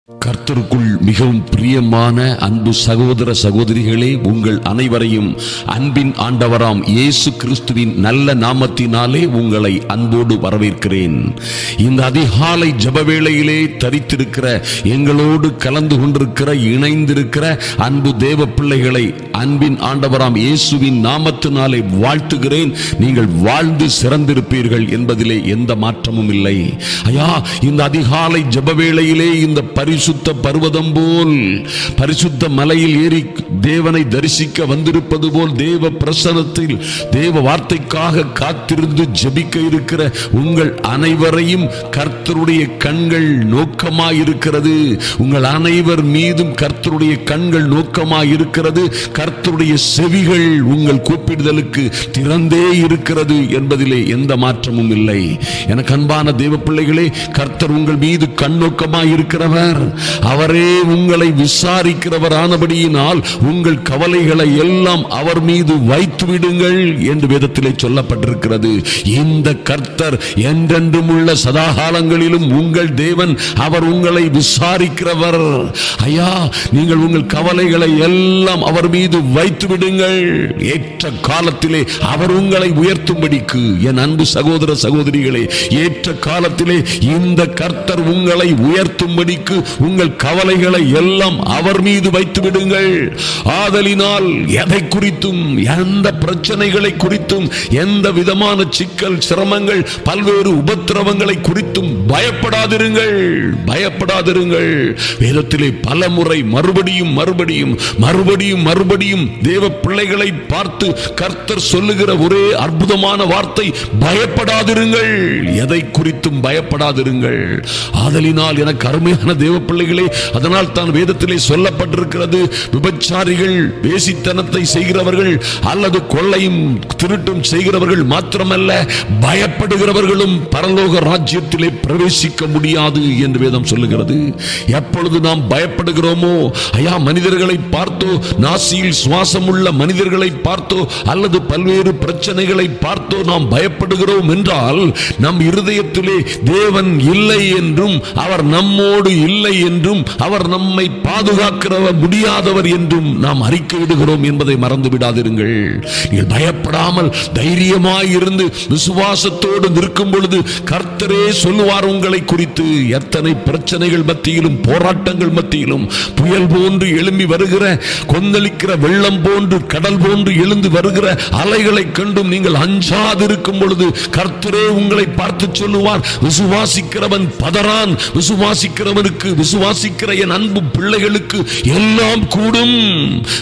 கர்த்தருக்குள் மிகவும் பிரியமான அன்பு சகோதர சகோதரிகளே, உங்கள் அனைவரையும் அன்பின் ஆண்டவராம் இயேசு கிறிஸ்துவின் நல்ல நாமத்தினாலே உங்களை அன்போடு வரவேற்கிறேன். இந்த அதிகாலை ஜெபவேளையிலே தரித்திருக்கிற எங்களோடு கலந்து கொண்டிருக்கிற இணைந்திருக்கிற அன்பு தேவ பிள்ளைகளை அன்பின் ஆண்டவராம் இயேசுவின் நாமத்தினாலே வாழ்த்துகிறேன். நீங்கள் வாழ்ந்து சிறந்திருப்பீர்கள் என்பதிலே எந்த மாற்றமும் இல்லை. ஐயா, இந்த அதிகாலை ஜெபவேளையிலே இந்த பரிசுத்த பர்வதம் போல் பரிசுத்த மலையில் ஏறி தேவனை தரிசிக்க வந்திருப்பது போல் தேவ பிரசன்னத்தில் தேவ வார்த்தைக்காக காத்திருந்து ஜெபிக்க இருக்கிற உங்கள் அனைவரையும் கர்த்தருடைய கண்கள் நோக்கமாயிருக்கிறது. உங்கள் அனைவர் மீதும் கர்த்தருடைய கண்கள் நோக்கமாயிருக்கிறது. கர்த்தருடைய செவிகள் உங்கள் கூப்பிடுதலுக்கு திறந்தே இருக்கிறது என்பதிலே எந்த மாற்றமும் இல்லை. எனக்கு அன்பான தேவ பிள்ளைகளே, கர்த்தர் உங்கள் மீது கண்ணோக்கமாயிருக்கிறவர். அவரே உங்களை விசாரிக்கிறவர் ஆனபடியினால் உங்கள் கவலைகளை எல்லாம் அவர் மீது வைத்து விடுங்கள் என்று வேதத்திலே சொல்லப்பட்டிருக்கிறது. இந்த கர்த்தர் என்றென்றும் உள்ள சதாகாலங்களிலும் உங்கள் தேவன். அவர் உங்களை விசாரிக்கிறவர். ஐயா, நீங்கள் உங்கள் கவலைகளை எல்லாம் அவர் மீது வைத்து விடுங்கள். ஏற்ற காலத்திலே அவர் உங்களை உயர்த்தும்படிக்கு என் அன்பு சகோதர சகோதரிகளே, ஏற்ற காலத்திலே இந்த கர்த்தர் உங்களை உயர்த்தும்படிக்கு உங்கள் கவலைகளை எல்லாம் அவர் மீது வைத்து விடுங்கள். ஆதலினால் எதை குறித்தும், எந்த பிரச்சனைகளை குறித்தும், எந்த விதமான சிக்கல் சிரமங்கள் பல்வேறு உபத்திரவங்களை குறித்தும் பயப்படாதிருங்கள். பயப்படாதிருங்கள். வேதத்திலே பல முறை மறுபடியும் மறுபடியும் மறுபடியும் மறுபடியும் தேவ பிள்ளைகளை பார்த்து கர்த்தர் சொல்லுகிற ஒரே அற்புதமான வார்த்தை, பயப்படாதிருங்கள். எதை குறித்தும் பயப்படாதிருங்கள். ஆதலினால் எனக்கு அருமையான தேவ பிள்ளைகளே, அதனால் தான் வேதத்திலே சொல்லப்பட்டிருக்கிறது, விபச்சாரிகள், வேசித்தனத்தை செய்கிறவர்கள் அல்லது கொள்ளையும் திருட்டும் செய்கிறவர்கள் மாத்திரமல்ல, பயப்படுகிறவர்களும் பரலோக ராஜ்யத்திலே பிரவேசிக்க முடியாது என்று வேதம் சொல்லுகிறது. எப்பொழுது நாம் பயப்படுகிறோமோ, ஐயா, மனிதர்களை பார்த்தோ, நாசியில் சுவாசம் உள்ள மனிதர்களை பார்த்தோ அல்லது பல்வேறு பிரச்சனைகளை பார்த்தோ நாம் பயப்படுகிறோம் என்றால் நம் இருதயத்திலே தேவன் இல்லை என்றும் அவர் நம்மோடு இல்லை என்றும் அவர் நம்மை பாதுகாக்கிறவர் முடியாதவர் என்றும் நாம் அறிக்கையிடுகிறோம் என்பதை மறந்து விடாதிருங்கள். நீங்கள் பயப்படாமல் தைரியமாய் இருந்து விசுவாசத்தோடு நிற்கும் பொழுது கர்த்தரே சொல்லுவார் உங்களை குறித்து. எத்தனை பிரச்சனைகள் மத்தியிலும் போராட்டங்கள் மத்தியிலும் புயல் போன்று எழும்பி வருகிற, கொந்தளிக்கிற வெள்ளம் போன்று கடல் போன்று எழுந்து வருகிற அலைகளை கண்டும் நீங்கள் அஞ்சாதிருக்கும் பொழுது கர்த்தரே உங்களை பார்த்து சொல்லுவார், விசுவாசிக்கிறவன் பதறான், விசுவாசிக்கிறவனுக்கு, விசுவாசிக்கிற என் அன்பு பிள்ளைகளுக்கு எல்லாம் கூடும்,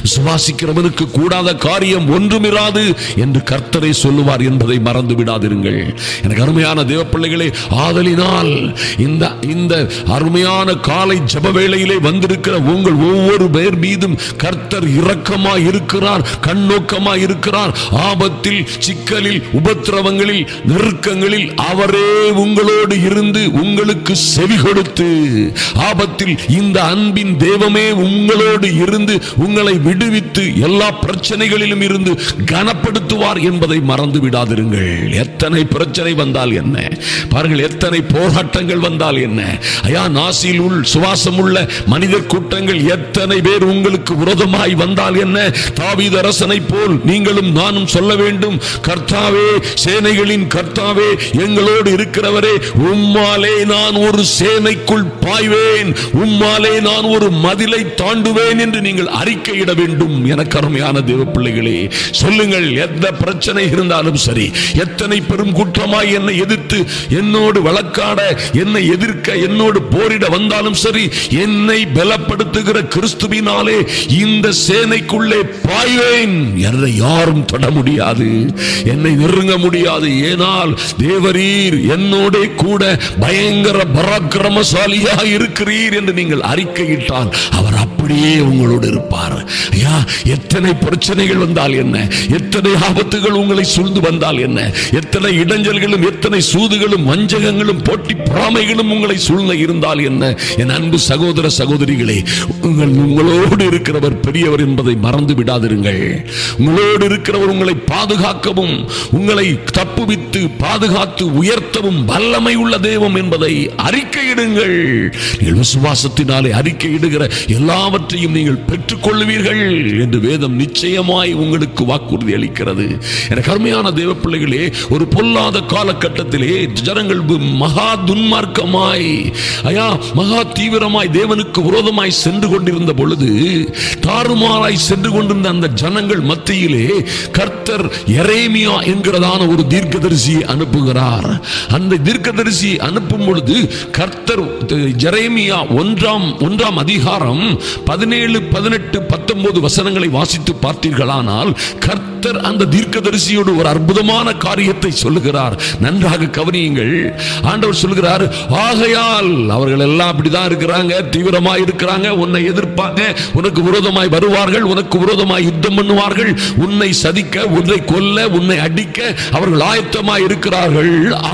விசுவாசிக்கிறவனுக்கு கூடாத காரியம் ஒன்றுமிராது என்று கர்த்தரே சொல்லுவார் என்பதை மறந்து விடாதிருங்கள். எனக்கு அருமையான தேவ பிள்ளைகளே, ஆதலினால் இந்த அருமையான காலை ஜெப வேளையிலே வந்திருக்கிற உங்கள் ஒவ்வொரு பேர் மீதும் கர்த்தர் இரக்கமாய் இருக்கிறார், கண்ணோக்கமாய் இருக்கிறார். ஆபத்தில், சிக்கலில், உபத்திரவங்களில், நெருக்கங்களில் அவரே உங்களோடு இருந்து உங்களுக்கு செவி கொடுத்து, ஆபத்தில் இந்த அன்பின் தேவமே உங்களோடு இருந்து உங்களை விடுவித்து எல்லா பிரச்சனைகளிலும் இருந்து கனப்படுத்துவார் என்பதை மறந்து விடாதிருங்கள். எத்தனை பிரச்சனை வந்தால் என்ன பாருங்கள், எத்தனை போராட்டங்கள் வந்தால் என்ன, ஐயா, நாசியில் சுவாசம் உள்ள மனிதர் கூட்டங்கள் எத்தனை பேர் உங்களுக்கு விரோதமாய் வந்தால் என்ன, தாவீது அரசனை போல் நீங்களும் நானும் சொல்ல வேண்டும், கர்த்தாவே, சேனைகளின் கர்த்தாவே, எங்களோடு இருக்கிறவரே, உம்மாலே நான் ஒரு சேனைக்குள் பாய்வேன், உம்மாலே நான் ஒரு மதிலை தாண்டுவேன் என்று நீங்கள் அறிக்கையிட வேண்டும். எனக்கு அருமையான தேவ பிள்ளைகளே, சொல்லுங்கள். எந்த பிரச்சனை இருந்தாலும் சரி, எத்தனை பெரும் குற்றமாய் என்னை எதிர்த்து என்னோடு வழக்காட, என்னை எதிர்க்க, என்னோடு போரிட வந்தாலும் சரி, என்னை பலப்படுத்துகிற கிறிஸ்துவினாலே இந்த சேனைக்குள்ளே பாய்வேன். என்னை யாரும் தொட முடியாது, என்னை நெருங்க முடியாது. ஏனால் தேவரீர் என்னோட கூட பயங்கர பராக்கிரமசாலியா இருக்கிறீர் என்று நீங்கள் அறிக்கையிட்டால் அவர் அப்படியே உங்களோடு இருப்பார். ஐயா, எத்தனை பிரச்சனைகள் வந்தால் என்ன, எத்தனை ஆபத்துகள் உங்களை சூழ்ந்து வந்தால் என்ன, எத்தனை இடைஞ்சல்களும், எத்தனை சூதுகளும், வஞ்சகங்களும், போட்டி பொறாமைகளும் உங்களை சூழ்ந்து இருந்தால் என்ன, என் அன்பு சகோதர சகோதரிகளே, உங்களோடு இருக்கிறவர் பெரியவர் என்பதை மறந்து விடாதிருங்கள். உங்களோடு இருக்கிறவர் உங்களை பாதுகாக்கவும், உங்களை தப்புவித்து பாதுகாத்து உயர்த்தவும் வல்லமை உள்ள தெய்வம் என்பதை அறிக்கையிடுங்கள். நீங்கள் விசுவாசத்தினாலே அறிக்கையிடுகிற எல்லாவற்றையும் நீங்கள் பெற்றுக்கொள்வீர்கள் என்று வேதம் நிச்சயமாய் உங்களுக்கு வாக்குறுதி அளிக்கிறது. எனக்கு அருமையான தேவ பிள்ளைகளே, ஒரு பொல்லாத காலகட்டத்திலே ஜனங்கள் மகா துன்மார்க்கமாய் மகா தீவிரமாய் தேவனுக்கு விரோதமாய் சென்று கொண்டிருந்த பொழுது, தாறுமாறாய் சென்று கொண்டிருந்த அந்த ஜனங்கள் மத்தியிலே கர்த்தர் எரேமியா என்கிறதான ஒரு தீர்க்கதரிசியை அனுப்புகிறார். அந்த தீர்க்கதரிசியை அனுப்பும் பொழுது கர்த்தர் எரேமியா 1ஆம் அதிகாரம் 17, 18, 19 வசனங்களை வாசித்து பார்த்தீர்களானால் கர்த்தர் அந்த தீர்க்கதரிசியோடு ஒரு அற்புதமான காரியத்தை சொல்லுகிறார். நன்றாக கவனியுங்கள். ஆண்டவர் சொல்லுகிறார், ஆகையால் அவர்கள் எல்லாம் அப்படிதான் இருக்கிறாங்க, தீவிரமாய் இருக்கிறாங்க, உன்னை எதிர்ப்பாங்க, உனக்கு விரோதமாய் வருவார்கள், உனக்கு விரோதமாய் யுத்தம் பண்ணுவார்கள், உன்னை சதிக்க, உன்னை கொல்ல, உன்னை அடிக்க அவர்கள் ஆயத்தமாய் இருக்கிறார்கள்.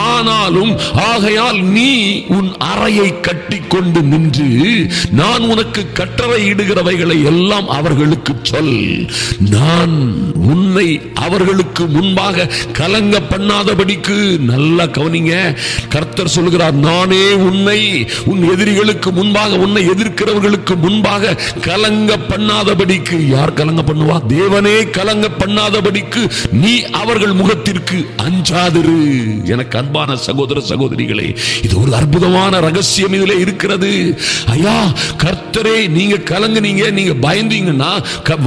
ஆனாலும் ஆகையால் நீ உன் அறையை கட்டி கொண்டு நின்று நான் உனக்கு கட்டளை இடுகிறவைகளை எல்லாம் அவர்களுக்கு சொல். நான் உன்னை அவர்களுக்கு முன்பாக கலங்க பண்ணாதபடிக்கு, நல்லா கவனிங்க, கர்த்தர் சொல்கிறார், நானே உன்னை உன் எதிரிகளுக்கு முன்பாக, உன்னை எதிர்க்கிறவர்களுக்கு முன்பாக கலங்க பண்ணாதபடிக்கு. யார் கலங்க பண்ணுவா? தேவனே கலங்க பண்ணாதபடிக்கு நீ அவர்கள் முகத்திற்கு அஞ்சாதிரு. எனக்கு அன்பான சகோதர சகோதரிகளே, இது ஒரு அற்புதமான ரகசியம் இதிலே இருக்கிறது. ஐயா, கர்த்தரே நீங்க கலங்குனீங்க, நீங்க பயந்தீங்கன்னா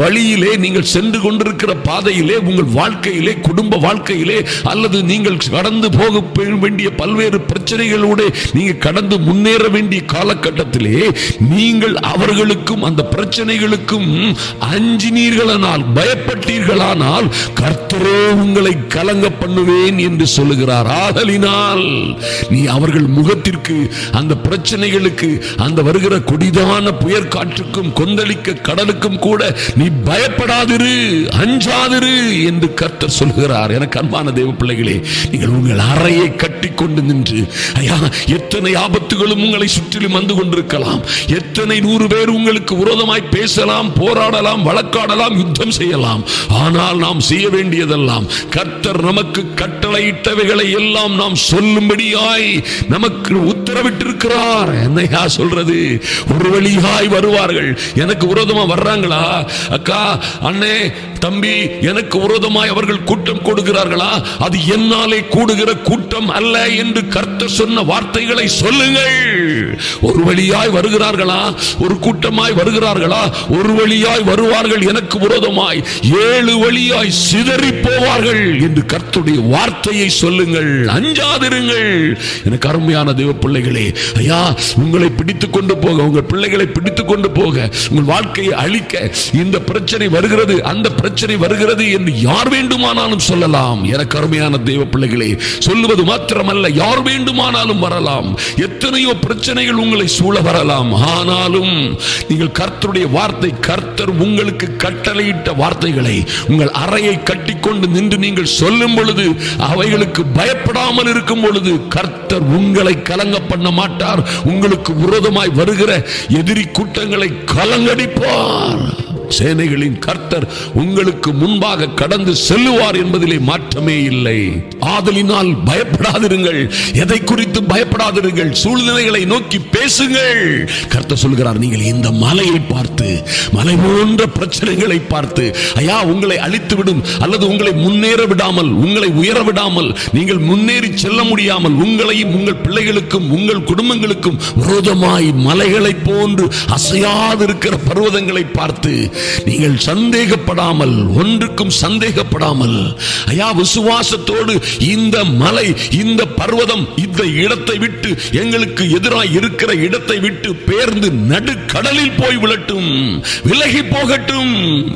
வழியிலே நீங்கள் சென்று கொண்டிருக்கிற பாதையிலே, உங்கள் வாழ்க்கையிலே, குடும்ப வாழ்க்கையிலே, அல்லது நீங்கள் கடந்து போக வேண்டிய பல்வேறு பிரச்சனைகளோடு நீங்க கடந்து முன்னேற வேண்டிய காலகட்டத்திலே நீங்கள் அவர்களுக்கும் அந்த பிரச்சனைகளுக்கும் அஞ்சினீர்களானால், பயப்பட்டீர்களானால் கர்த்தரே உங்களை கலங்க பண்ணுவேன் என்று சொல்லுகிறார். ஆதலினால் நீ அவர்கள் முகத்திற்கு, அந்த பிரச்சனைகளுக்கு, அந்த வருகிற கொடிதான புயற் காற்றுக்கும் கொந்தளிக்க கடலுக்கும் கூட நீ பயப்படாதிரு, அஞ்சாதிரு என்று கர்த்தர் சொல்கிறார். எனக்கு அன்பான தேவ பிள்ளைகளே, நீங்கள் உங்கள் அறையை கட்டி கொண்டு நின்று, ஐயா, எத்தனை ஆபத்துகளும் உங்களை சுற்றிலும் வந்து கொண்டிருக்கலாம், எத்தனை 100 பேர் உங்களுக்கு விரோதமாய் பேசலாம், போராடலாம், வழக்காடலாம், யுத்தம் செய்யலாம். ஆனால் நாம் செய்ய வேண்டியதெல்லாம், கர்த்தர் நமக்கு கட்டளையிட்டவைகளை எல்லாம் நாம் சொல்லும்படியாய் நமக்கு உத்தரவிட்டிருக்கிறார். என்னையா சொல்றது? ஒரு வழியாய் வருவார்கள். எனக்கு விரோதமா வர்றாங்களா அக்கா, அண்ணே, தம்பி, எனக்கு விரோதமாய் அவர்கள் கூட்டம் கூடுகிறார்களா? அது என்னாலே கூடுகிற கூட்டம் அல்ல என்று கர்த்தர் சொன்ன வார்த்தைகளை சொல்லுங்கள். ஒரு வழியாய் வருகிறார்களா? ஒரு கூட்டமாய் வருகிறார்களா? ஒரு வழியாய் வருவார்கள் எனக்கு விரோதமாய், 7 வழியாய் சிதறி போவார்கள் என்று கர்த்தருடைய வார்த்தையை சொல்லுங்கள். அஞ்சாதிருங்கள். எனக்கு அருமையான தேவ பிள்ளைகளே, ஐயா, உங்களை பிடித்துக் கொண்டு போக, உங்கள் பிள்ளைகளை பிடித்துக் கொண்டு போக, உங்கள் வாழ்க்கையை அழிக்க இந்த பிரச்சனை வருகிறது, அந்த பிரச்சனை வருகிறது என்று யார் வேண்டுமானாலும் சொல்லலாம். எனக்கு அருமையான தேவ பிள்ளைகளே, சொல்லுவது மாத்திரமல்ல, யார் வேண்டுமானாலும் வரலாம். எத்தனையோ பிரச்சனைகள் உங்களை சூழ வரலாம். ஆனாலும் நீங்கள் கர்த்தருடைய வார்த்தை, கர்த்தர் உங்களுக்கு கட்டளையிட்ட வார்த்தைகளை உங்கள் அறையை கட்டிக்கொண்டு நின்று நீங்கள் சொல்லும் பொழுது, அவைகளுக்கு பயப்படாமல் இருக்கும் பொழுது கர்த்தர் உங்களை கலங்க பண்ண மாட்டார். உங்களுக்கு விரோதமாய் வருகிற எதிரி கூட்டங்களை கலங்கடிப்பார். சேனைகளின் கர்த்தர் உங்களுக்கு முன்பாக கடந்து செல்லுவார் என்பதிலே மாற்றமே இல்லை. ஆதலினால் பயப்படாதிருங்கள். எதை குறித்து பயப்படாதிருங்கள். சூழ்நிலைகளை நோக்கி பேசுங்கள். கர்த்தர் சொல்கிறார், நீங்கள் இந்த மலையை பார்த்து, மலை போன்ற பிரச்சனைகளை பார்த்து, ஐயா, உங்களை அழித்து விடும் அல்லது உங்களை முன்னேற விடாமல், உங்களை உயர விடாமல், நீங்கள் முன்னேறி செல்ல முடியாமல், உங்களையும் உங்கள் பிள்ளைகளுக்கும் உங்கள் குடும்பங்களுக்கும் விரோதமாய் மலைகளை போன்று அசையாதிருக்கிற பர்வதங்களை பார்த்து நீங்கள் சந்தேகப்படாமல், ஒன்றுக்கும் சந்தேகப்படாமல், ஐயா, விசுவாசத்தோடு இந்த மலை, இந்த பர்வதம் இந்த இடத்தை விட்டு, எங்களுக்கு எதிராக இருக்கிற இடத்தை விட்டு பெயர்ந்து நடுக்கடலில் போய் விழட்டும், விலகி போகட்டும்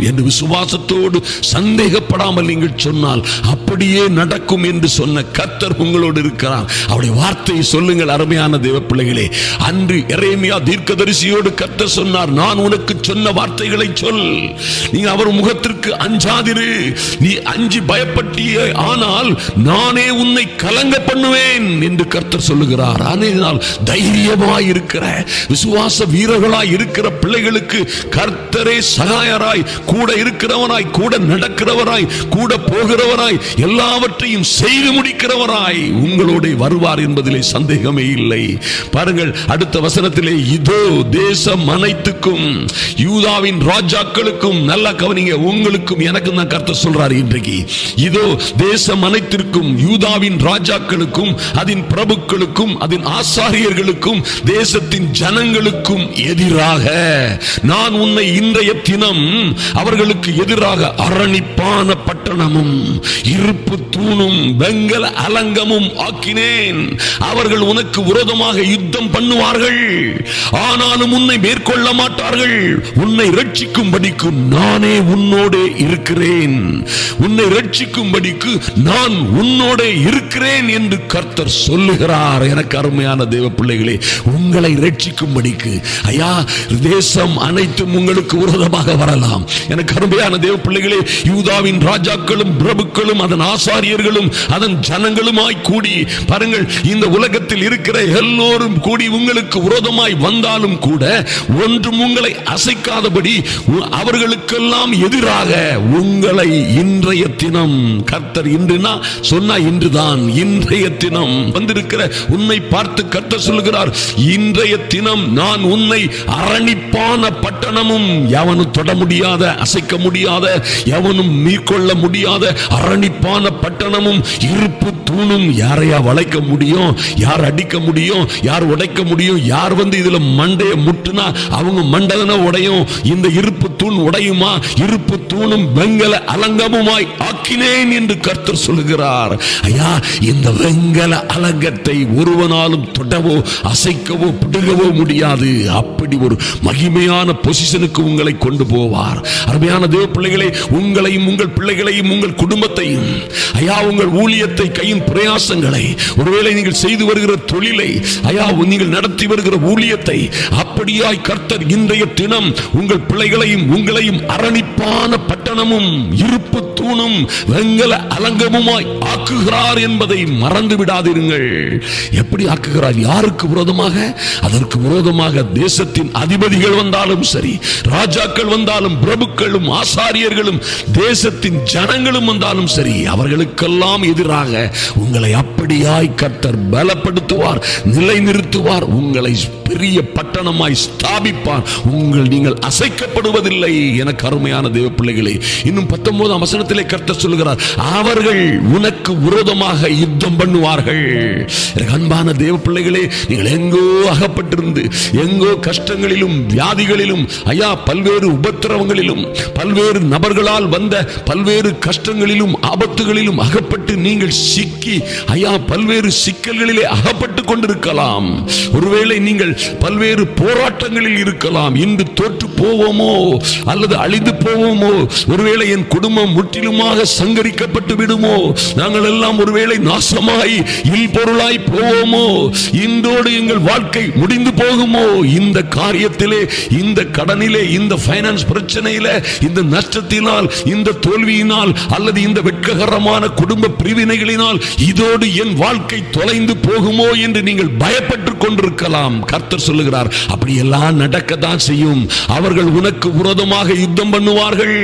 என்று விசுவாசத்தோடு சந்தேகப்படாமல் நீங்கள் சொன்னால் அப்படியே நடக்கும் என்று சொன்ன கர்த்தர் உங்களோடு இருக்கிறார். அவருடைய வார்த்தையை சொல்லுங்கள். அருமையான தேவ பிள்ளைகளே, அன்று எரேமியா தீர்க்கதரிசியோடு கர்த்தர் சொன்னார், நான் உனக்கு சொன்ன வார்த்தைகளை சொல், சொல். நீ அவர் முகத்திற்கு அஞ்சாதிரு. நீ அஞ்சி பயப்பட்டியே ஆனால் நானே உன்னை கலங்க பண்ணுவேன் என்று கர்த்தர் சொல்லுகிறார். அதனால் தைரியமாய் இருக்கிற விசுவாச வீரர்களாய் இருக்கிற பிள்ளைகளுக்கு கர்த்தரே சகாயராய், கூட இருக்கிறவராய், கூட நடக்கிறவராய், கூட போகிறவராய், எல்லாவற்றையும் செய்து முடிக்கிறவராய் உங்களோட வருவார் என்பதிலே சந்தேகமே இல்லை. பாருங்கள் அடுத்த வசனத்திலே, இதோ தேசம் அனைத்துக்கும் யூதாவின் ராஜாக்களுக்கும், நல்லா கவனிங்க, உங்களுக்கும் எனக்கும் தான் கர்த்தர் சொல்றாரு இன்றைக்கு. இதோ தேசம் அனைத்திற்கும், யூதாவின் ராஜாக்களுக்கும், அதன் பிரபுக்களுக்கும், அதன் ஆசாரியர்களுக்கும், தேசத்தின் ஜனங்களுக்கும் எதிராக நான் உன்னை இன்றைய தினம் அவர்களுக்கு எதிராக அரணிப்பான பட்டணமும் இருப்பு தூணும் வெங்கல அலங்கமும் ஆக்கினேன். அவர்கள் உனக்கு விரோதமாக யுத்தம் பண்ணுவார்கள், ஆனாலும் உன்னை மேற்கொள்ள மாட்டார்கள். உன்னை ரட்சிக்கும்படிக்கு நானே உன்னோடே இருக்கிறேன். உன்னை ரட்சிக்கும்படிக்கு நான் உன்னோடே இருக்கிறேன் என்று கர்த்தர் சொல்லுகிறார். எனக்கு அருமையான தேவ பிள்ளைகளே, உங்களை ரட்சிக்கும்படிக்கு, ஐயா தேசம் அனைத்தும் உங்களுக்கு விரோதமாக வரலாம். எனக்கு அருமையான தேவ பிள்ளைகளே, யூதாவின் ராஜாக்களும் பிரபுக்களும் அதன் ஆசாரியர்களும் அதன் ஜனங்களுமாய் கூடி, பாருங்கள் இந்த உலகத்தில் இருக்கிற எல்லோரும் கூடி உங்களுக்கு விரோதமாய் வந்தாலும் கூட ஒன்றும் உங்களை அசைக்காதபடி அவர்களுக்கெல்லாம் எதிராக உங்களை இன்றைய தினம் கர்த்தர், இன்றுனா சொன்னா இன்றுதான், இன்றைய தினம் வந்திருக்கிற உன்னை பார்த்து கர்த்தர் சொல்லுகிறார், இன்றைய தினம் நான் உன்னை அரணிப்பான பட்டணமும், எவனும் தொட முடியாத, அசைக்க முடியாத, எவனும் மீட்கொள்ள முடியாத அரணிப்பான பட்டணமும் இருப்பு தூணும். யாரையா வளைக்க முடியும்? யார் அடிக்க முடியும்? யார் உடைக்க முடியும்? யார் வந்து இதுல மண்டைய முட்டுனா அவங்க மண்டதன உடையும்? இந்த இருப்பு தூண் உடையுமா? இருப்பு தூணும் வெங்கல அலங்கமுமாய் ஆக்கினேன் என்று கர்த்தர் சொல்லுகிறார். ஐயா இந்த வெங்கல அலங்கத்தை ஒருவனாலும் தொடவோ அசைக்கவோ பிடுங்கவோ முடியாது. அப்படி ஒரு மகிமையான பொசிஷனுக்கு உங்களை கொண்டு போவார். அருமையான தேவ பிள்ளைகளை, உங்களையும் உங்கள் பிள்ளைகளையும் உங்கள் குடும்பத்தையும், ஐயா உங்கள் ஊழியத்தை, கையின் பிரயாசங்களை, ஒருவேளை நீங்கள் செய்து வருகிற தொழிலை, ஐயா நீங்கள் நடத்தி வருகிற ஊழியத்தை அப்படியாய் கர்த்தர் இன்றைய தினம் உங்கள் பிள்ளைகளையும் உங்களையும் அரணிப்பான பட்டணமும் இருப்பு தூணும் வெங்கல அலங்கமுமாய் ஆக்குகிறார் என்பதை மறந்து விடாதிருங்கள். எப்படி ஆக்குகிறார்? யாருக்கு விரோதமாக? அதற்கு விரோதமாக தேசத்தின் அதிபதிகள் வந்தாலும் சரி, ராஜாக்கள் வந்தாலும், பிரபுக்களும் ஆசாரியர்களும் தேசத்தின் ஜனங்களும் வந்தாலும் சரி, அவர்களுக்கெல்லாம் எதிராக உங்களை அப்படியாய் கர்த்தர் பலப்படுத்துவார், நிலைநிறுத்துவார், உங்களை பெரிய பட்டணமாய் ஸ்தாபிப்பார். நீங்கள் அசைக்கப்படுவதில்லை. எனக்கு அருமையான தேவ பிள்ளைகளே, இன்னும் 19ஆம் வசனத்திலே கர்த்தர் சொல்லுகிறார், அவர்கள் உனக்கு விரோதமாக யுத்தம் பண்ணுவார்கள். அன்பான தேவ பிள்ளைகளே, நீங்கள் எங்கோ அகப்பட்டிருந்து, எங்கோ கஷ்டங்களிலும் வியாதிகளிலும், ஐயா பல்வேறு உபத்திரவங்களிலும், பல்வேறு நபர்களால் வந்த பல்வேறு கஷ்டங்களிலும் ஆபத்துகளிலும் அகப்பட்டு நீங்கள் சிக்கி, ஐயா பல்வேறு சிக்கல்களிலே அகப்பட்டு கொண்டிருக்கலாம். ஒருவேளை நீங்கள் பல்வேறு போராட்டங்களில் இருக்கலாம். இன்று தோற்று போவோமோ அல்லது அழிந்து போவோமோ, ஒருவேளை என் குடும்பம் முற்றிலுமாக சங்கரிக்கப்பட்டு விடுமோ, நாங்கள் எல்லாம் ஒருவேளை நாசமாய் இல்பொருளாய் போவோமோ, இன்றோடு எங்கள் வாழ்க்கை முடிந்து போகுமோ, இந்த காரியத்திலே, இந்த கடனிலே, இந்த பைனான்ஸ் பிரச்சனையில, இந்த நஷ்டத்தினால், இந்த தோல்வியினால் அல்லது இந்த வெட்ககரமான குடும்ப பிரிவினைகளினால் இதோடு என் வாழ்க்கை தொலைந்து போகுமோ என்று நீங்கள் பயப்பட்டுக் கொண்டிருக்கலாம். கர்த்தர் சொல்லுகிறார், அப்படியெல்லாம் நடக்கத்தான் செய்யும். அவர்கள் உனக்கு விரோதமாக யுத்தம் பண்ணுவார்கள்,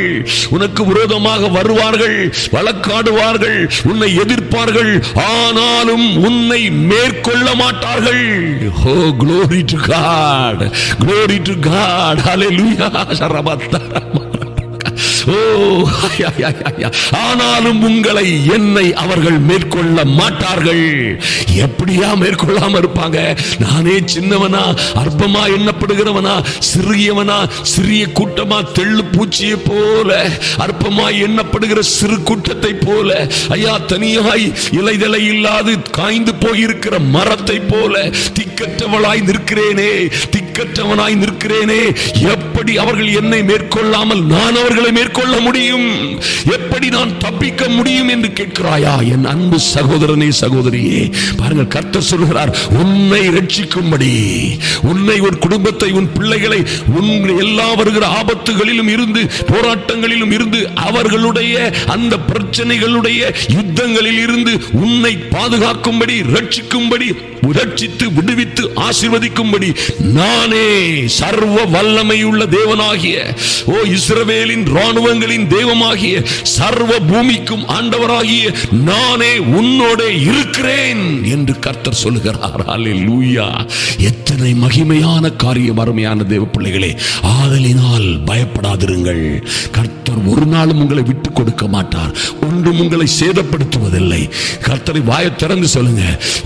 உனக்கு விரோதமாக வருவார்கள், வழக்காடுவார்கள், உன்னை எதிர்ப்பார்கள், ஆனாலும் உன்னை மேற்கொள்ள மாட்டார்கள். ஓ glory to God, glory to God, hallelujah. ஆனாலும் உங்களை, என்னை அவர்கள் மேற்கொள்ள மாட்டார்கள். எப்படியா மேற்கொள்ளாம இருப்பாங்க? நானே சின்னவனா, அற்பமா எண்ணப்படுகிறவனா, சிறியவனா, சிறிய கூட்டமா, தெள்ளு பூச்சியை போல, அற்பமா எண்ணப்படுகிற சிறு கூட்டத்தை போல, ஐயா தனியாய் இலைதலை இல்லாது காய்ந்து போயிருக்கிற மரத்தை போல திக்கற்றவளாய் நிற்கிறேனே, திக்கற்றவனாய் நிற்கிறேனே. எப்படி அவர்கள் என்னை மேற்கொள்ளாமல் நான் அவர்களை மேற்கொள்ள முடியும், எப்படி நான் தப்பிக்க முடியும் என்று கேட்கிறாயா? என் அன்பு சகோதரனே, சகோதரியே, பாருங்கள், கர்த்தர் சொல்கிறார், உன்னை ரட்சிக்கும்படி, உன்னை, உன் குடும்பத்தை, உன் பிள்ளைகளை, உன் எல்லா வருகிற ஆபத்துகளிலும் இருந்து, போராட்டங்களிலும் இருந்து, அவர்களுடைய அந்த பிரச்சனைகளுடைய யுத்தங்களில் இருந்து உன்னை பாதுகாக்கும்படி, ரட்சிக்கும்படி, ரட்சித்து விடுவித்து ஆசீர்வதிக்கும்படி நானே சர்வ வல்லமையுள்ள தேவனாகிய, ஓ இஸ்ரவேலின் ராணுவங்களின் தெய்வமாகிய, சர்வ பூமிக்கும் ஆண்டவராகிய நானே உன்னோட இருக்கிறேன் என்று கர்த்தர் சொல்லுகிறார். அல்லேலூயா! எத்தனை மகிமையான காரியம், அருமையான தேவ பிள்ளைகளே. ஆதலினால் பயப்படாதிருங்கள். கர்த்தர் ஒரு நாளும் உங்களை விட்டு கொடுக்க மாட்டார். ஒன்றும் உங்களை சேதப்படுத்துவதில்லை. கர்த்தரை வாயை திறந்து சொல்லுங்க,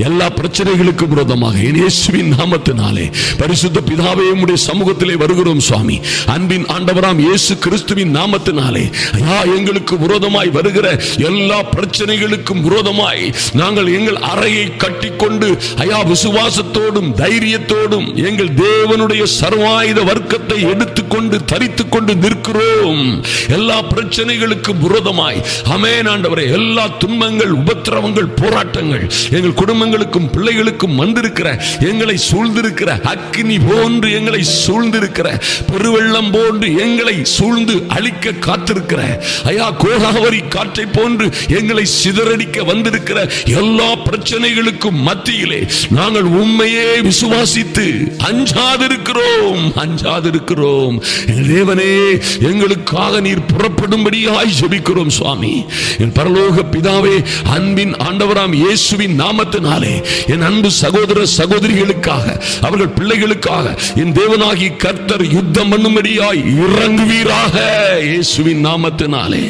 எல்லா பிரச்சனைகளுக்கும் விரோதமாக இயேசுவின் நாமத்தினாலே, பரிசுத்த பிதாவே, உம்முடைய சமூகத்திலே வருகிறோம் சுவாமி. அன்பின் ஆண்டவராம் இயேசு கிறிஸ்துவின் நாமத்தினாலே, ஐயா, எங்களுக்கு விரோதமாய் வருகிற எல்லா பிரச்சனைகளுக்கும் விரோதமாய் நாங்கள் எங்கள் அறையை கட்டிக்கொண்டு, ஐயா, விசுவாசத்தோடும் தைரியத்தோடும் எங்கள் தேவனுடைய சர்வாயுத வர்க்கத்தை எடுத்துக்கொண்டு தரித்துக் கொண்டு நிற்கிறோம். எல்லா பிரச்சனைகளுக்கு விரோதமாய், ஆமென் ஆண்டவரே, எல்லா துன்பங்கள், உபத்திரவங்கள், போராட்டங்கள் எங்கள் குடும்பங்களுக்கும் பிள்ளைகளுக்கும் வந்திருக்கிற, எங்களை சூழ்ந்திருக்கிற அக்கினி போன்று எங்களை சூழ்ந்திருக்கிற, பெருவெள்ளம் போன்று எங்களை சூழ்ந்து அழிக்க காத்திருக்கிற, ஐயா, கோதாவரி காற்றை போன்று எங்களை சிதறடிக்க வந்திருக்கிற எல்லா பிரச்சனைகளுக்கும் மத்தியிலே நாங்கள் உண்மையே விசுவாசித்து அஞ்சாதிருக்கிறோம், அஞ்சாதிருக்கிறோம். தேவனே, எங்களுக்காக நீர் புறப்படும்படியாய் ஜெபிக்கிறோம் சுவாமி. என் பரலோக பிதாவே, அன்பின் ஆண்டவராம் இயேசுவின் நாமத்தினாலே என் அன்பு சகோதர சகோதரிகளுக்காக, அவர்கள் பிள்ளைகளுக்காக என் தேவனாகி கர்த்தர் யுத்தம் பண்ணும்படியாய் இறங்குவீராக, இயேசுவின் நாமத்தினாலே.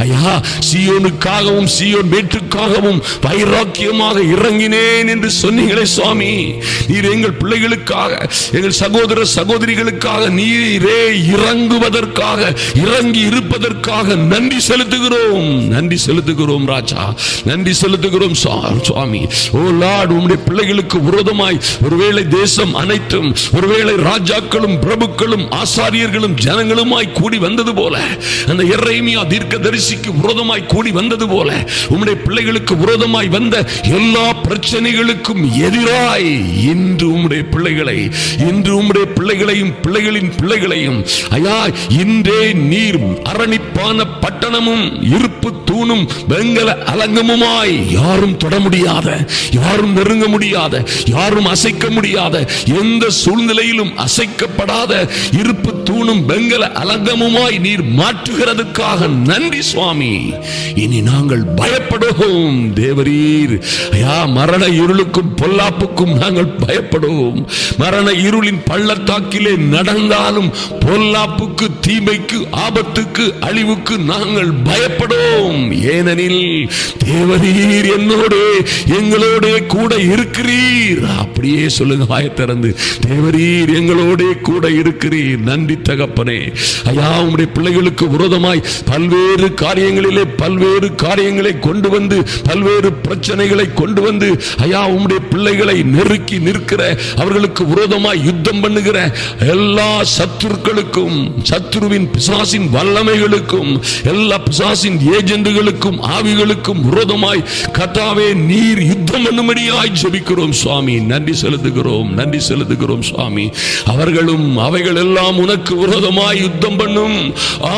ஐயா, சீயோனுக்காகவும் சீயோன் மேட்டுக்காகவும் வைராக்கியமாக இறங்கினேன் என்று சொன்னீங்களே சுவாமி. நீர் எங்கள் பிள்ளைகளுக்காக, எங்கள் சகோதர சகோதரிகளுக்காக நீரே இறங்குவதற்காக, இறங்கி இருப்பதற்காக நன்றி செலுத்துகிறோம், நன்றி செலுத்துகிறோம் ராஜா, நன்றி செலுத்துகிறோம் சுவாமி. ஓ லார்ட், உம்முடைய பிள்ளைகளுக்கு விரோதமாய் ஒருவேளை தேசம் அனைத்தும், ஒருவேளை ராஜாக்களும் பிரபுக்களும் ஆசாரியர்களும் ஜனங்களுமாய் கூடி வந்தது போல, அந்த எரேமியா தீர்க்கதரிசிக்கு விரோதமாய் கூடி வந்தது போல, உம்முடைய பிள்ளைகளுக்கு விரோதமாய் வந்த எல்லா பிரச்சனைகளுக்கும் எதிராய் இன்று உம்முடைய பிள்ளைகளை, இன்று உம்முடைய பிள்ளைகளையும் பிள்ளைகளின் பிள்ளைகளையும், ஐயா, இன்றே நீர் அரணிப்பான பட்டணமும் இருப்பு தூணும் வெங்கல அலங்கமுமாய், யாரும் தொட முடியாத, யாரும் நெருங்க முடியாத, யாரும் அசைக்க முடியாத, எந்த சூழ்நிலையிலும் அசைக்கப்படாத இருப்பு தூணும் வெங்கல அலங்கமுமாய் நீர் மாற்றுகிறதுக்காக நன்றி சுவாமி. இனி நாங்கள் பயப்படுவோம் தேவரீர். ஐயா, மரண இருளுக்கும் பொல்லாப்புக்கும் நாங்கள் பயப்படுவோம். மரண இருளின் பள்ளத்தாக்கிலே நடந்தாலும் பொல்லாப்புக்கு, தீமைக்கு, ஆபத்துக்கு, அழிவுக்கு நாங்கள் பயப்படுவோம். ஏனெனில் தேவரீர் என்னோட, எங்களோட கூட இருக்கிறீர். அப்படியே சொல்லுங்க வாயை திறந்து, தேவரீர் எங்களோட கூட இருக்கிறீர். நன்றி தகப்பனே. ஐயா, உம்முடைய பிள்ளைகளுக்கு விரோதமாய் பல்வேறு காரியங்களிலே பல்வேறு காரியங்களை கொண்டு வந்து, பல்வேறு பிரச்சனைகளை கொண்டு வந்து, ஐயா, உம்முடைய பிள்ளைகளை நெருக்கி நிற்கிற, அவர்களுக்கு விரோதமாய் யுத்தம் பண்ணுகிற எல்லா சத்துருக்களுக்கும், சத்துருவின் பிசாசின் வல்லமைகளுக்கும், எல்லா பிசாசின் ஏஜெண்டுகளுக்கும், ஆவிகளுக்கும் விரோதமாய் கர்த்தாவே நீர் யுத்தம் பண்ணும்படியாய் ஜெபிக்கிறோம் சுவாமி. நன்றி செலுத்துகிறோம், நன்றி செலுத்துகிறோம் சுவாமி. அவர்களும் அவைகள் எல்லாம் உனக்கு விரோதமாய் யுத்தம் பண்ணும்,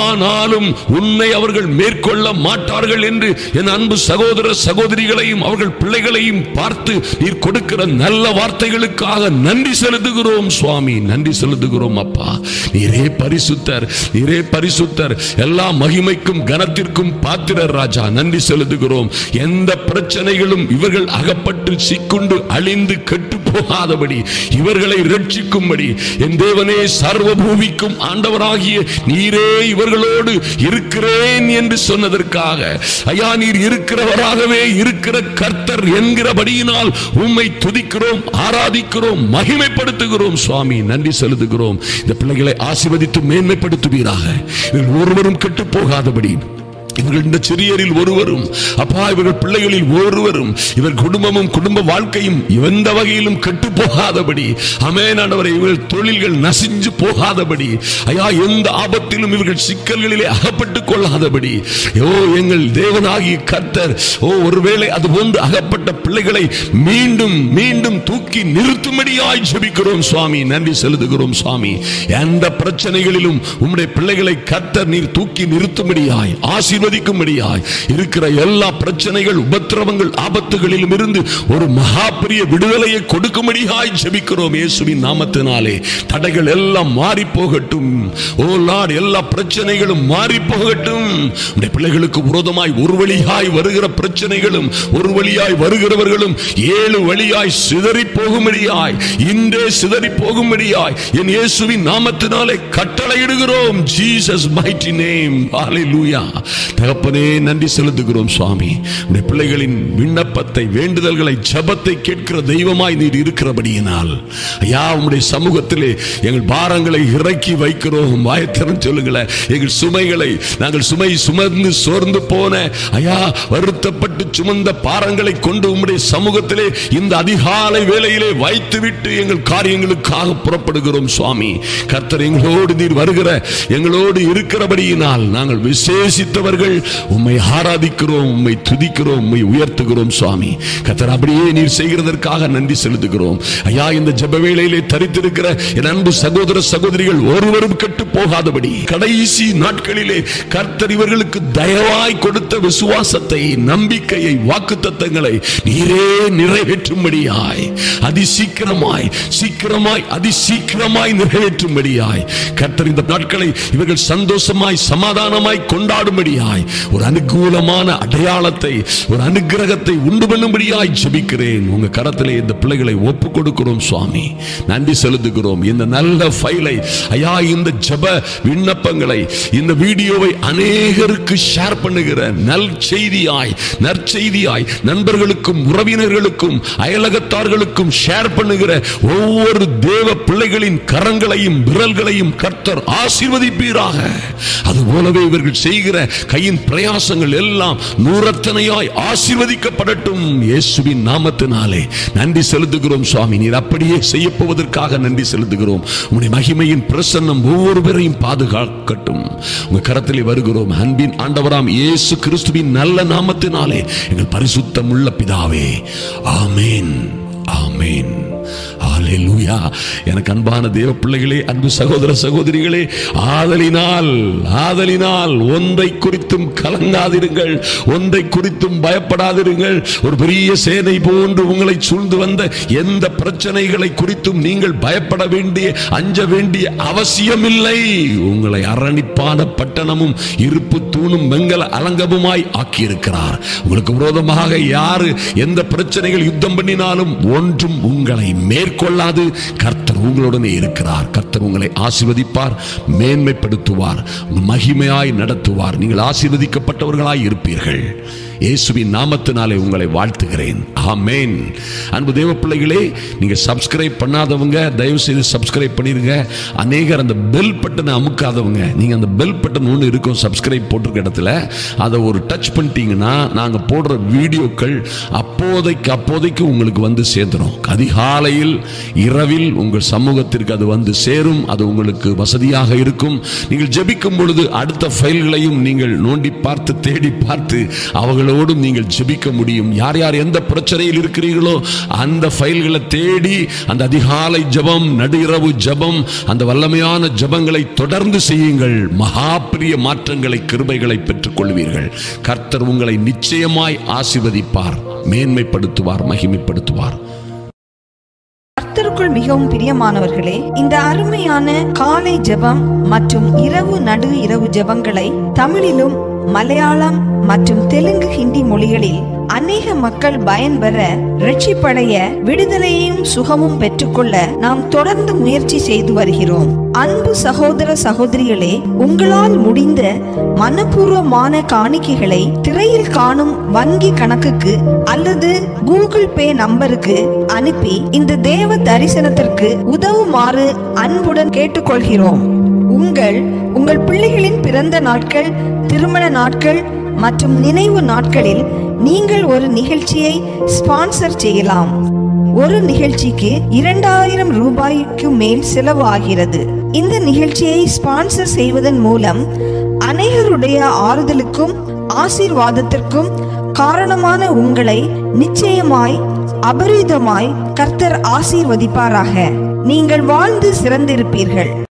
ஆனாலும் உன்னை அவர்கள் மேற்கொள்ள மாட்டார்கள் என்று என் அன்பு சகோதர சகோதரிகளையும் அவர்கள் பிள்ளைகளையும் பார்த்து நீர் கொடுக்கிற நல்ல வார்த்தைகளுக்காக நன்றி செலுத்துகிறோம் சுவாமி. நன்றி செலுத்துகிறோம் அப்பா. நீரே பரிசுத்தர், நீரே பரிசுத்தர், எல்லா மகிமைக்கும் கனத்திற்கும் பாத்திரர் ராஜா. நன்றி செலுத்துகிறோம். எந்த பிரச்சனைகளும் இவர்கள் அகப்பட்டு சிக்குண்டு அழிந்து கெட்டு போகாதபடி, இவர்களை ரட்சிக்கும்படி என் தேவனே, சர்வ பூமிக்கும் ஆண்டவராகிய நீரே இவர்களோடு இருக்கிறேன் என்று சொன்னதற்காக, ஐயா, நீர் இருக்கிறவராகவே இருக்கிற கர்த்தர் என்கிறபடியினால் உம்மை துதிக்கிறோம், ஆராதிக்கிறோம், மகிமைப்படுத்துகிறோம் சுவாமி. நன்றி செலுத்துகிறோம். இந்த பிள்ளைகளை ஆசீர்வதித்து மேன்மைப்படுத்துவீராக. ஒருவரும் கெட்டு போகாதபடி, இவர்கள் இந்த சிறியரில் ஒருவரும் அப்பா இவர்கள் பிள்ளைகளில் ஒருவரும் இவர் குடும்பமும் குடும்ப வாழ்க்கையும் எந்த வகையிலும் கெட்டு போகாதபடி ஆமென் ஆண்டவரே இவர்கள் தொழில்கள் நசிஞ்சு போகாதபடி ஐயா எந்த ஆபத்திலும் இவர்கள் சிக்கல்களிலே அகப்பட்டுக் கொள்ளாதபடி எங்கள் தேவனாகிய கர்த்தர் ஒருவேளை அது போன்று அகப்பட்ட பிள்ளைகளை மீண்டும் மீண்டும் தூக்கி நிறுத்தும்படியாய் ஜெபிக்கிறோம் சுவாமி. நன்றி செலுத்துகிறோம் சுவாமி. எந்த பிரச்சனைகளிலும் உம்முடைய பிள்ளைகளை கர்த்தர் நீர் தூக்கி நிறுத்தும்படியாய் ஆசீர்வதிக்கும்படியாய் இருக்கிற எல்லா பிரச்சனைகள் உபத்திரவங்கள் ஆபத்துகளிலும் இருந்து ஒரு மகா பெரிய விடுதலையை கொடுக்கும்படியாய் ஜெபிக்கிறோம் இயேசுவின் நாமத்தினாலே. தடைகள் எல்லாம் மாறி போகட்டும். ஓ லார்ட், எல்லா பிரச்சனைகளும் மாறி போகட்டும். உம்முடைய பிள்ளைகளுக்கு விரோதமாய் ஒரு வழியாய் வருகிற பிரச்சனைகளும் ஒரு வழியாய் வருகிறவர்களும் ஏழு வழியாய் சிதறி போகும்படியாய் இன்றே சிதறி போகும்படியாய் என் இயேசுவின் நாமத்தினாலே கட்டளையிடுகிறோம். Jesus mighty name. ஹalleluya. தகப்பனே நன்றி செலுத்துகிறோம் சுவாமி. உம்முடைய பிள்ளைகளின் விண்ணப்பத்தை வேண்டுதல்களை ஜெபத்தை கேட்கிற தெய்வமாய் நீர் இருக்கிறபடியினால் ஐயா உம்முடைய சமூகத்திலே எங்கள் பாரங்களை இறக்கி வைக்கிறோம். வாயத்திறன் சொல்லுங்களேன். எங்கள் சுமைகளை நாங்கள் சுமை சுமந்து சோர்ந்து போன ஐயா வருத்தப்பட்டு சுமந்த பாரங்களை கொண்டு உம்முடைய சமூகத்திலே இந்த அதிகாலை வேளையிலே வைத்துவிட்டு எங்கள் காரியங்களுக்காக புறப்படுகிறோம் சுவாமி. கர்த்தர் எங்களோடு நீர் வருகிற எங்களோடு இருக்கிறபடியினால் நாங்கள் விசேஷித்தவர்கள் உம்மை ஆராதிக்கிறோம், உம்மை துதிக்கிறோம், உம்மை உயர்த்துகிறோம் சுவாமி. கர்த்தர் அப்படியே நீர் செய்கிறதற்காக நன்றி செலுத்துகிறோம் ஐயா. இந்த ஜெப வேளையிலே தரித்திருக்கிற என் அன்பு சகோதர சகோதரிகள் ஒருவரும் கெட்டு போகாதபடி கடைசி நாட்களிலே கர்த்தர் இவர்களுக்கு தயவாய் கொடுத்த விசுவாசத்தை நம்பிக்கையை வாக்குத்தத்தங்களை நீரே நிறைவேற்றும்படியாய் அதிசீக்கிரமாய் அதிசீக்கிரமாய் நிறைவேற்றும்படியாய் கர்த்தர் இந்த நாட்களை இவர்கள் சந்தோஷமாய் சமாதானமாய் கொண்டாடும்படியாய் ஒரு அனுகூலமான அடையாளத்தை ஒரு அனுகிரகத்தை உண்டு பண்ணும்படியாய் ஜெபிக்கிறேன். உங்க கரத்திலே இந்த பிள்ளைகளை ஒப்பு கொடுக்கிறோம் சுவாமி. நன்றி செலுத்துகிறோம். இந்த நல்ல ஃபைலை ஐயா இந்த ஜெப விண்ணப்பங்களை இந்த வீடியோவை அநேகருக்கு ஷேர் பண்ணுகிற நற்செய்தியாய் நண்பர்களுக்கும் உறவினர்களுக்கும் அயலகத்தார்களுக்கும் ஷேர் பண்ணுகிற ஒவ்வொரு தேவ பிள்ளைகளின் கரங்களையும் விரல்களையும் கர்த்தர் ஆசீர்வதிப்பீராக. அதுபோலவே இவர்கள் செய்கிற கையின் பிரயாசங்கள் எல்லாம் நூறத்தனையாய் ஆசீர்வதிக்கப்படட்டும் இயேசுவின் நாமத்தினாலே. நன்றி செலுத்துகிறோம் சுவாமி. நீர் அப்படியே செய்ய போவதற்காக நன்றி செலுத்துகிறோம். உம்முடைய மகிமையின் பிரசன்னம் ஒவ்வொருவரையும் பாதுகாக்கட்டும். உங்க கரத்திலே வருகிறோம் அன்பின் ஆண்டவராம் இயேசு கிறிஸ்துவின் நல்ல நாமத்தினாலே எங்கள் பரிசுத்தமுள்ள பிதாவே. ஆமென், ஆமென், ஹalleluya. எனக்கு அன்பான தேவ பிள்ளைகளே, அன்பு சகோதர சகோதரிகளே, ஆதலினால் ஒன்றை குறித்தும் கலங்காதிருங்கள், ஒன்றை குறித்தும் பயப்படாதிருங்கள். ஒரு பெரிய சேனை போன்று உங்களை சூழ்ந்து வந்த எந்த பிரச்சனைகளை குறித்தும் நீங்கள் பயப்பட வேண்டிய அஞ்ச வேண்டிய அவசியமில்லை. உங்களை அரணிப்பான பட்டணமும் இருப்பு தூணும் வெங்கல அலங்கமுமாய் ஆக்கியிருக்கிறார். உங்களுக்கு விரோதமாக யாரு எந்த பிரச்சனைகள் யுத்தம் பண்ணினாலும் ஒன்றும் உங்களை மேற்கொள்ளாது. கர்த்தர் உங்களுடனே இருக்கிறார். கர்த்தர் உங்களை ஆசீர்வதிப்பார், மேன்மைப்படுத்துவார், மகிமையாய் நடத்துவார். நீங்கள் ஆசீர்வதிக்கப்பட்டவர்களாய் இருப்பீர்கள். இயேசுவின் நாமத்தினாலே உங்களை வாழ்த்துகிறேன். ஆமென். அன்பு தேவ பிள்ளைகளே, நீங்க சப்ஸ்கிரைப் பண்ணாதவங்க தயவு செய்து சப்ஸ்கிரைப் பண்ணிருங்க. அநேகர் அந்த பெல் பட்டனை அமுக்காதவங்க, நீங்க அந்த பெல் பட்டன் ஒன்று இருக்கும் சப்ஸ்கிரைப் போட்டிருக்க இடத்துல, அதை ஒரு டச் பண்ணிட்டீங்கன்னா நாங்க போடுற வீடியோக்கள் அப்போதைக்கு உங்களுக்கு வந்து சேர்ந்துடும். அதிகாலையில் இரவில் உங்கள் சமூகத்திற்கு அது வந்து சேரும். அது உங்களுக்கு வசதியாக இருக்கும். நீங்கள் ஜெபிக்கும் பொழுது அடுத்த ஃபைல்களையும் நீங்கள் நோண்டி பார்த்து தேடி பார்த்து அவர்களோடும் நீங்கள் ஜெபிக்க முடியும். யார் யார் எந்த பிரச்சனையில் இருக்கிறீர்களோ அந்த ஃபைல்களை தேடி அந்த அதிகாலை ஜெபம், நடுஇரவு ஜெபம், அந்த வல்லமையான ஜெபங்களை தொடர்ந்து செய்யுங்கள். மகா பெரிய மாற்றங்களை, கிருபைகளை பெற்றுக் கொள்வீர்கள். கர்த்தர் உங்களை நிச்சயமாய் ஆசீர்வதிப்பார், மேன்மைப்படுத்துவார், மகிமைப்படுத்துவார். கர்த்தருக்குள் மிகவும் பிரியமானவர்களே, இந்த அருமையான காலை ஜெபம் மற்றும் நடு இரவு ஜெபங்களை தமிழிலும் மலையாளம் மற்றும் தெலுங்கு, ஹிந்தி மொழிகளில் அநேக மக்கள் பயன்பெற, ரட்சிப்படைய, விடுதலையும் சுகமும் பெற்றுக்கொள்ள நாம் தொடர்ந்து முயற்சி செய்து வருகிறோம். அன்பு சகோதர சகோதரிகளே, உங்களால் முடிந்த மனப்பூர்வமான காணிக்கைகளை திரையில் காணும் வங்கி கணக்குக்கு அல்லது கூகுள் பே நம்பருக்கு அனுப்பி இந்த தேவ தரிசனத்திற்கு உதவுமாறு அன்புடன் கேட்டுக்கொள்கிறோம். உங்கள் பிள்ளைகளின் பிறந்த நாட்கள், திருமண நாட்கள், மற்றும் நினைவு நாட்களில் நீங்கள் ஒரு நிகழ்ச்சியை ஸ்பான்சர் செய்யலாம். ஒரு நிகழ்ச்சிக்கு 2000 ரூபாய்க்கு மேல் செலவு ஆகிறது. இந்த நிகழ்ச்சியை ஸ்பான்சர் செய்வதன் மூலம் அநேகருடைய ஆறுதலுக்கும் ஆசீர்வாதத்திற்கும் காரணமான உங்களை நிச்சயமாய் அபரிதமாய் கர்த்தர் ஆசீர்வதிப்பாராக. நீங்கள் வாழ்ந்து சிறந்திருப்பீர்கள்.